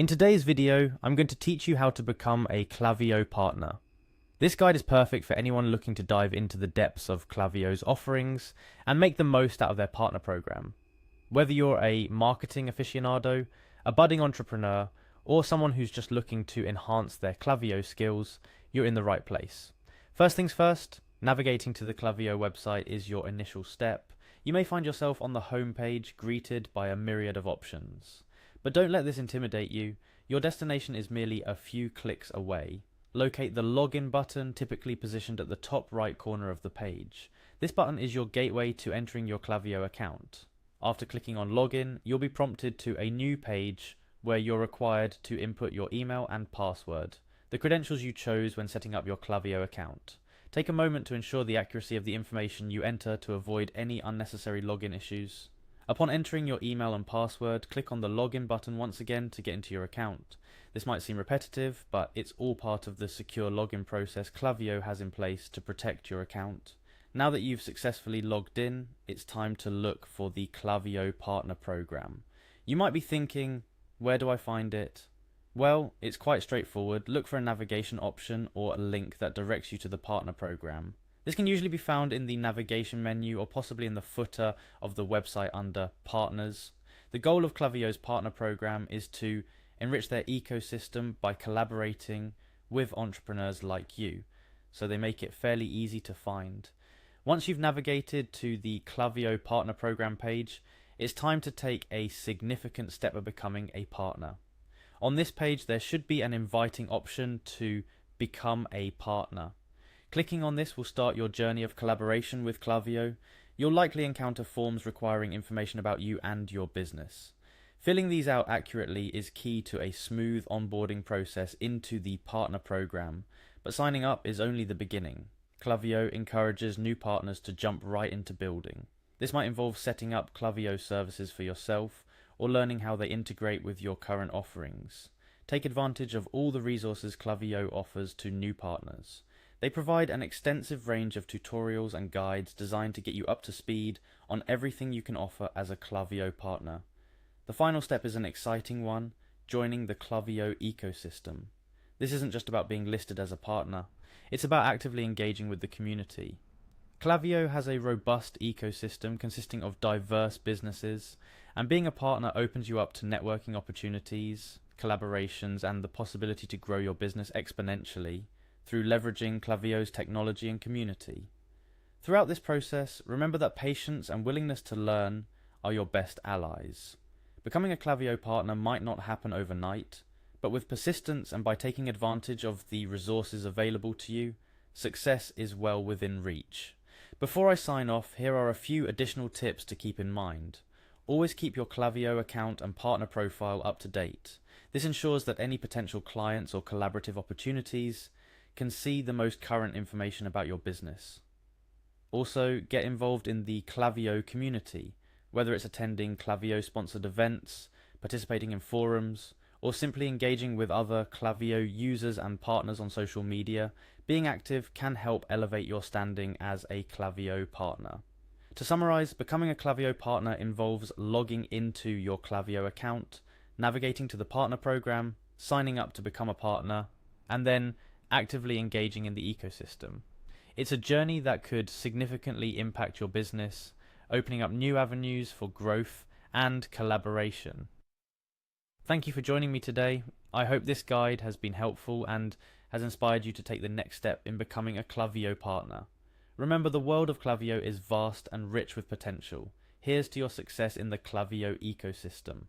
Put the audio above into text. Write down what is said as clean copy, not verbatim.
In today's video, I'm going to teach you how to become a Klaviyo partner. This guide is perfect for anyone looking to dive into the depths of Klaviyo's offerings and make the most out of their partner program. Whether you're a marketing aficionado, a budding entrepreneur, or someone who's just looking to enhance their Klaviyo skills, you're in the right place. First things first, navigating to the Klaviyo website is your initial step. You may find yourself on the home page greeted by a myriad of options. But don't let this intimidate you. Your destination is merely a few clicks away. Locate the login button, typically positioned at the top right corner of the page. This button is your gateway to entering your Klaviyo account. After clicking on login, you'll be prompted to a new page where you're required to input your email and password, the credentials you chose when setting up your Klaviyo account. Take a moment to ensure the accuracy of the information you enter to avoid any unnecessary login issues. Upon entering your email and password, click on the login button once again to get into your account. This might seem repetitive, but it's all part of the secure login process Klaviyo has in place to protect your account. Now that you've successfully logged in, it's time to look for the Klaviyo Partner Program. You might be thinking, where do I find it? Well, it's quite straightforward. Look for a navigation option or a link that directs you to the Partner Program. This can usually be found in the navigation menu or possibly in the footer of the website under Partners. The goal of Klaviyo's Partner Program is to enrich their ecosystem by collaborating with entrepreneurs like you, so they make it fairly easy to find. Once you've navigated to the Klaviyo Partner Program page, it's time to take a significant step of becoming a partner. On this page, there should be an inviting option to become a partner. Clicking on this will start your journey of collaboration with Klaviyo. You'll likely encounter forms requiring information about you and your business. Filling these out accurately is key to a smooth onboarding process into the partner program, but signing up is only the beginning. Klaviyo encourages new partners to jump right into building. This might involve setting up Klaviyo services for yourself or learning how they integrate with your current offerings. Take advantage of all the resources Klaviyo offers to new partners. They provide an extensive range of tutorials and guides designed to get you up to speed on everything you can offer as a Klaviyo partner. The final step is an exciting one, joining the Klaviyo ecosystem. This isn't just about being listed as a partner, it's about actively engaging with the community. Klaviyo has a robust ecosystem consisting of diverse businesses, and being a partner opens you up to networking opportunities, collaborations, and the possibility to grow your business exponentially through leveraging Klaviyo's technology and community. Throughout this process, remember that patience and willingness to learn are your best allies. Becoming a Klaviyo partner might not happen overnight, but with persistence and by taking advantage of the resources available to you, success is well within reach. Before I sign off, here are a few additional tips to keep in mind. Always keep your Klaviyo account and partner profile up to date. This ensures that any potential clients or collaborative opportunities can see the most current information about your business. Also, get involved in the Klaviyo community, whether it's attending Klaviyo-sponsored events, participating in forums, or simply engaging with other Klaviyo users and partners on social media. Being active can help elevate your standing as a Klaviyo partner. To summarize, becoming a Klaviyo partner involves logging into your Klaviyo account, navigating to the partner program, signing up to become a partner, and then actively engaging in the ecosystem. It's a journey that could significantly impact your business, opening up new avenues for growth and collaboration. Thank you for joining me today. I hope this guide has been helpful and has inspired you to take the next step in becoming a Klaviyo partner. Remember, the world of Klaviyo is vast and rich with potential. Here's to your success in the Klaviyo ecosystem.